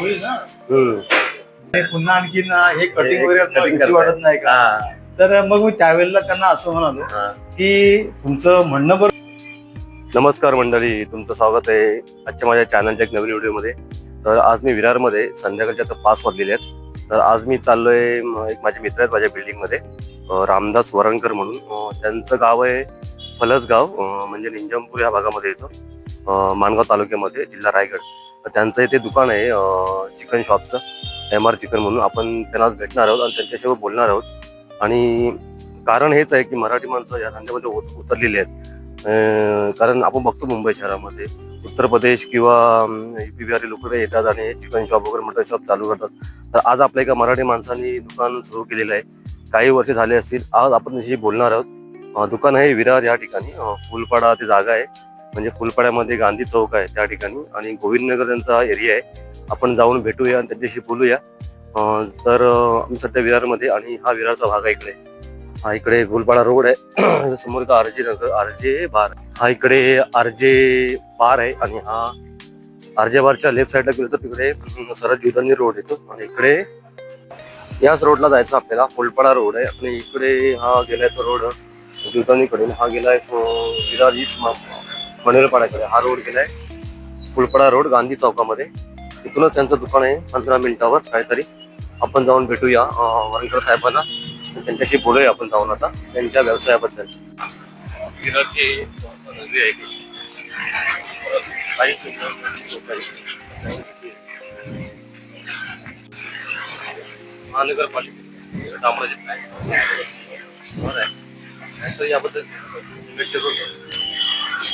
होईल ना. हम्म. पुन्हा आणखीन हे कटिंग वगैरे वाटत नाही का? तर मग मी त्यावेळेला त्यांना असं म्हणालो की तुमचं म्हणणं बरोबर. नमस्कार मंडळी, तुमचं स्वागत आहे आजच्या माझ्या चॅनलच्या एक नवीन व्हिडिओमध्ये. तर आज मी विरारमध्ये संध्याकाळच्या आता 5 वाजलेले आहेत. तर आज मी चाललोय, एक माझे मित्र आहेत माझ्या बिल्डिंगमध्ये, रामदास वरणकर म्हणून. त्यांचं गाव आहे फलसगाव, म्हणजे निंजामपूर या भागामध्ये येतो, माणगाव तालुक्यामध्ये, जिल्हा रायगड. तर त्यांचं इथे दुकान आहे चिकन शॉपचं, MR चिकन म्हणून. आपण त्यांना भेटणार आहोत आणि त्यांच्यासोबत बोलणार आहोत. आणि कारण हेच आहे की मराठी माणसं या धंद्यामध्ये उतरलेली आहेत. कारण आपण बघतो मुंबई शहरामध्ये उत्तर प्रदेश किंवा UP बिहारी लोक येतात आणि चिकन शॉप वगैरे मटन शॉप चालू करतात. तर आज आपल्या एका मराठी माणसाने दुकान सुरू केलेलं आहे, काही वर्ष झाले असतील. आज आपण त्याच्याशी बोलणार आहोत. दुकान आहे विरार या ठिकाणी, फुलपाडा ते जागा आहे, म्हणजे फुलपाड्यामध्ये गांधी चौक आहे त्या ठिकाणी, आणि गोविंदनगर त्यांचा एरिया आहे. आपण जाऊन भेटूया आणि त्यांच्याशी बोलूया. तर आम्ही सध्या विरारमध्ये, आणि हा विरारचा भाग आहे इकडे. हा इकडे फुलपाडा रोड आहे, समोर RJ नगर, RJ बार. हा इकडे RJ बार आहे, आणि हा RJ बारच्या लेफ्ट साईडला गेलो तर तिकडे सरळ जुदानी रोड येतो, आणि इकडे याच रोडला जायचं आपल्याला. फुलपाडा रोड आहे, आणि इकडे हा गेलाय तो रोड जुदानीकडे. हा गेलाय विरार ईस्ट मनेरपाड्याकडे. हा रोड गेलाय फुलपाडा रोड गांधी चौकामध्ये. तिथूनच त्यांचं दुकान आहे 15 मिनिटावर काहीतरी. आपण जाऊन भेटूया वरणकर साहेबांना, त्यांच्याशी बोलूया आपण जाऊन आता त्यांच्या व्यवसायाबद्दल. महानगरपालिका तर याबद्दल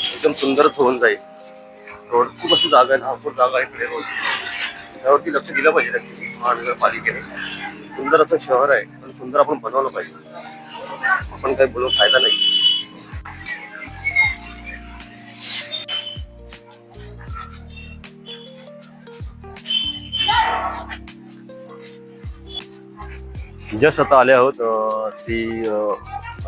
एकदम सुंदरच होऊन जाईल. रोड खूप अशी जागा आहे, नागपूर जागा आहे इकडे रोड. त्यावरती लक्ष दिलं पाहिजे महानगरपालिकेने. सुंदर असं शहर आहे, पण सुंदर आपण बनवलं पाहिजे. आपण काही बोलून फायदा नाही. जस्ट आता आले आहोत श्री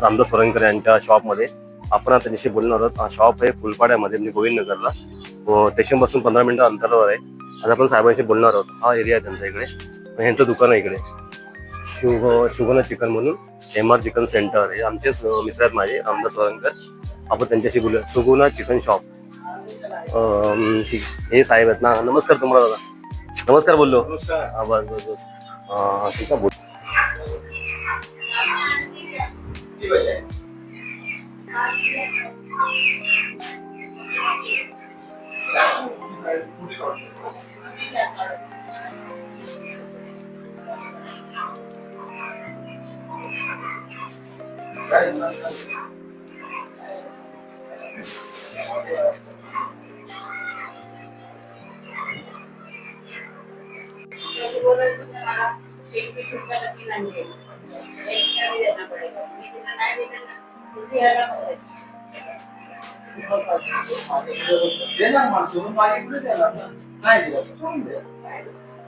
रामदास वरणकर यांच्या शॉपमध्ये. आपण आता त्यांच्याशी बोलणार आहोत. शॉप आहे फुलपाड्यामध्ये, म्हणजे गोविंदनगरला, स्टेशनपासून 15 मिनिटं अंतरावर आहे. आज आपण साहेबांशी बोलणार आहोत. हा एरिया आहे त्यांचा इकडे, ह्यांचं दुकान आहे इकडे शुगना चिकन म्हणून, MR चिकन सेंटर. हे आमचेच मित्र आहेत माझे, रामदास वरणकर. आपण त्यांच्याशी बोलूया. सुगुना चिकन शॉप, हे साहेब आहेत ना. नमस्कार तुम्हाला दादा. नमस्कार बोललो. हा बस बस बस. ठीक आहे बोल.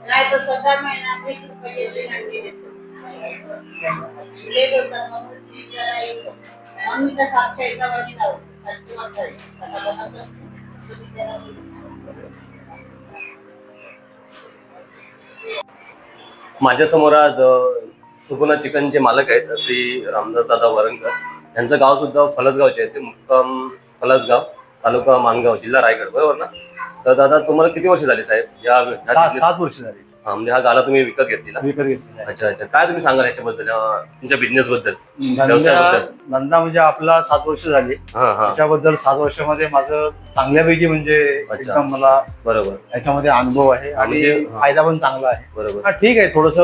नाही तो 17 महिना 20 रुपये देतो. मम्मी तर सातच्या हिशोबाने लावतो. माझ्या समोर आज सुगुना चिकनचे मालक आहेत श्री रामदास दादा वरणकर. त्यांचं गाव सुद्धा फलसगावचे आहे, ते मुक्काम फलसगाव, तालुका माणगाव, जिल्हा रायगड, बरोबर ना? तर दादा तुम्हाला किती वर्ष झाली साहेब या 7 वर्ष झाली. म्हणजे हा गाला तुम्ही विकत घेतलेला? विकत घेतलेला. अच्छा अच्छा. काय तुम्ही सांगाल याच्याबद्दल, तुमच्या बिझनेस बद्दल, व्यवसायाबद्दल? धंदा म्हणजे आपला 7 वर्ष झाली. त्याच्याबद्दल 7 वर्षामध्ये माझं चांगल्यापैकी म्हणजे एकदम मला बरोबर याच्यामध्ये अनुभव आहे, आणि फायदा पण चांगला आहे. बरोबर. ठीक आहे, थोडस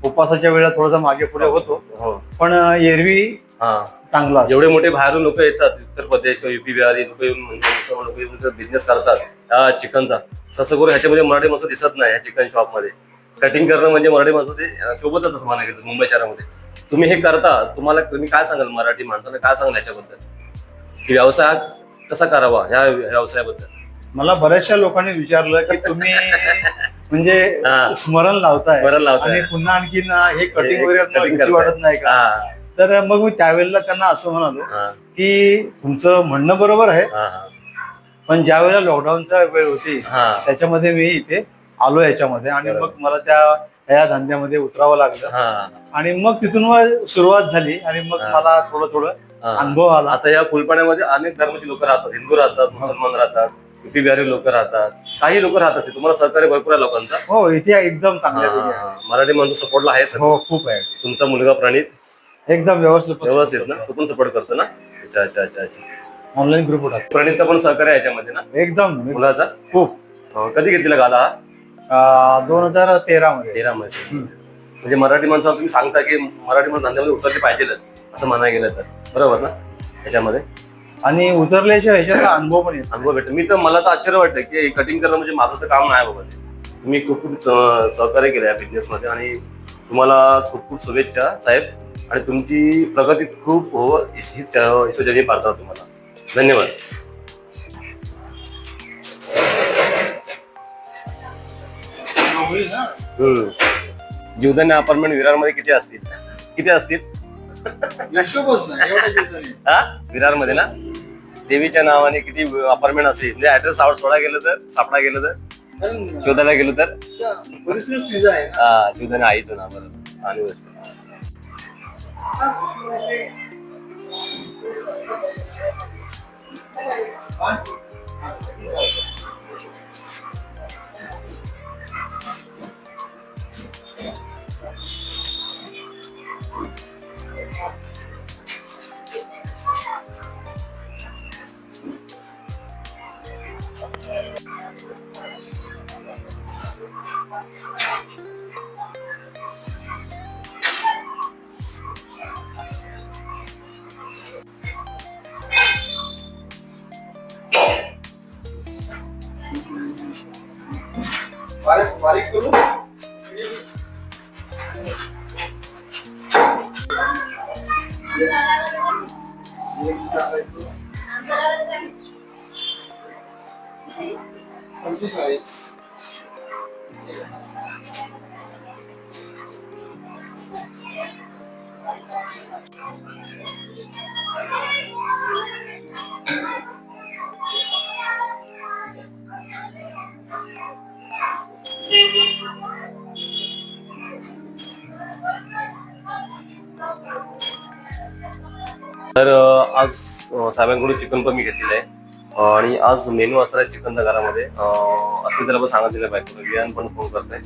उपवासाच्या वेळेला थोडस मागे पुढे होतो, पण एरवी चांगला. एवढे मोठे बाहेरून लोक येतात, उत्तर प्रदेश किंवा UP बिहारी लोक येऊन, म्हणजे मुसलमान लोक येऊन बिझनेस करतात या चिकनचा. तसं करून ह्याच्यामध्ये मराठी माणसं दिसत नाही. या चिकन शॉप मध्ये कटिंग करणं म्हणजे मराठी माणसं ते सोबतच म्हणा गेलं मुंबई शहरामध्ये. तुम्ही हे करता, तुम्ही काय सांगाल मराठी माणसाला, काय सांगाल याच्याबद्दल, की व्यवसाय कसा करावा या व्यवसायाबद्दल? मला बऱ्याचशा लोकांनी विचारलं की तुम्ही म्हणजे स्मरण लावताय आणि पुन्हा आणखीन हे कटिंग वगैरे वाटत नाही का? तर मग मी त्यावेळेला त्यांना असं म्हणालो की तुमचं म्हणणं बरोबर आहे, पण ज्या वेळेला लॉकडाऊनचा वेळ होती त्याच्यामध्ये मी इथे आलो याच्यामध्ये आणि बरोबर. मग मला या धंद्यामध्ये उतरावं लागलं आणि मग तिथून मग सुरुवात झाली आणि मग मला थोडं अनुभव आला. आता या फुलपाण्यामध्ये अनेक धर्माची लोक राहतात, हिंदू राहतात, मुसलमान राहतात, युपी बिहारी लोक राहतात, काही लोक राहत असतील. तुम्हाला सहकार्य भरपूर आहे लोकांचा. हो, इथे एकदम चांगल्या मराठी माणसं सपोर्टला आहेत. हो, खूप आहे. तुमचा मुलगा प्रणित एकदम व्यवस्थित ना, तो पण सपोर्ट करतो ना? अच्छा अच्छा अच्छा अच्छा. ऑनलाईन ग्रुप होता. प्रणितचा पण सहकार्य आहे याच्यामध्ये ना एकदम मुलाचा? खूप. कधी घेतलेला गाला? 2013 मध्ये. म्हणजे मराठी माणसाला तुम्ही सांगता की मराठी माणसं धंद्यामध्ये उतरले पाहिजेलच असं म्हणायला गेलं तर, बरोबर ना? याच्यामध्ये आणि उतरल्याशिवाय ह्याच्याचा अनुभव पण येतो. अनुभव भेटतो. मला तर आश्चर्य वाटतं की कटिंग करणं म्हणजे माझं तर काम नाही बाबा. तुम्ही खूप खूप सहकार्य केलं या बिझनेस मध्ये आणि तुम्हाला खूप खूप शुभेच्छा साहेब. आणि तुमची प्रगती खूप हो ईश्वरजनी पाहतात तुम्हाला. धन्यवाद. जीवदानी अपार्टमेंट विरारमध्ये किती असतील? विरार मध्ये ना देवीच्या नावाने किती अपार्टमेंट असेल म्हणजे ऍड्रेस सापडा गेलं तर शोधायला गेलो तर जीवदानी आईचं नाव. बरोबर, चांगली गोष्ट. बारीक करू. तर आज साहेबांकडून चिकन पण मी घेतलेलं आहे आणि आज मेनू असणार आहे चिकनच्या घरामध्ये. अस्मिताला पण सांगत दिलं बायकोला, विहान पण फोन करतोय.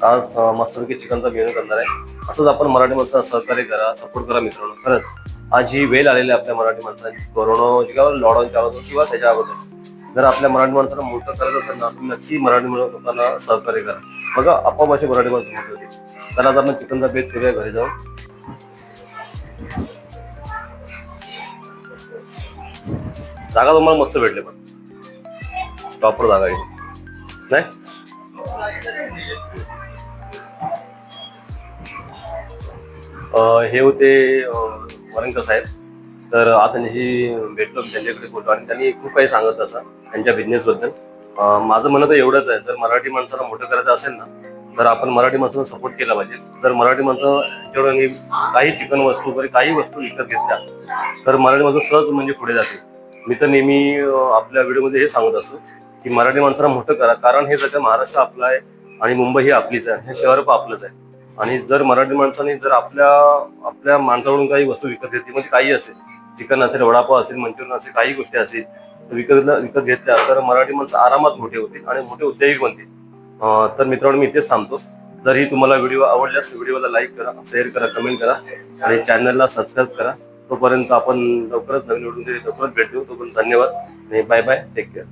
आज मस्तपैकी चिकनचा मेनू करणार आहे. असंच आपण मराठी माणसाला सहकार्य करा, सपोर्ट करा मित्रांनो. खरंच आज ही वेळ आलेली आहे आपल्या मराठी माणसांची, कोरोना किंवा लॉकडाऊन चालवतो किंवा त्याच्या अगोदर. जर आपल्या मराठी माणसाला मोठं करायचं असेल ना, तुम्ही नक्की मराठी लोकांना सहकार्य करा. बघा आपोआप अशी मराठी माणसं मोठी होती. चला आता आपण चिकनचा बेत करूया घरी जाऊन. जागा तुम्हाला मस्त भेटले पण प्रॉपर जागा आहे नाही. हे होते वरंकर साहेब. तर आता त्यांची भेटलो त्यांच्याकडे फोटो आणि त्यांनी खूप काही सांगत असं त्यांच्या बिझनेस बद्दल. माझं म्हणणं तर एवढंच आहे, जर मराठी माणसाला मोठं करायचं असेल ना तर आपण मराठी माणसाला सपोर्ट केला पाहिजे. जर मराठी माणसं यांच्याकडे काही चिकन वस्तू वगैरे काही वस्तू विकत घेतल्या तर मराठी माणसं सहज म्हणजे पुढे जाते. मी तर नेहमी आपल्या व्हिडिओमध्ये हे सांगत असतो की मराठी माणसाला मोठं करा, कारण हे सगळं महाराष्ट्र आपला आहे आणि मुंबई ही आपलीच आहे, हे शहर पण आपलंच आहे. आणि जर मराठी माणसाने जर आपल्या माणसाकडून काही वस्तू विकत घेतली, म्हणजे काही असेल, चिकन असेल, वडापाव असेल, मंचुरियन असेल, काही गोष्टी असेल विकत घेतल्या तर मराठी माणसं आरामात मोठे होतील आणि मोठे उद्योगिक बनतील. तर मित्रांनो मी इथेच थांबतो. जर ही तुम्हाला व्हिडिओ आवडल्यास व्हिडिओला लाईक करा, शेअर करा, कमेंट करा आणि चॅनलला सबस्क्राईब करा. तोपर्यंत आपण लवकरच नवीन व्हिडिओ लवकरच भेट देऊ. तोपर्यंत धन्यवाद आणि बाय बाय, टेक केअर.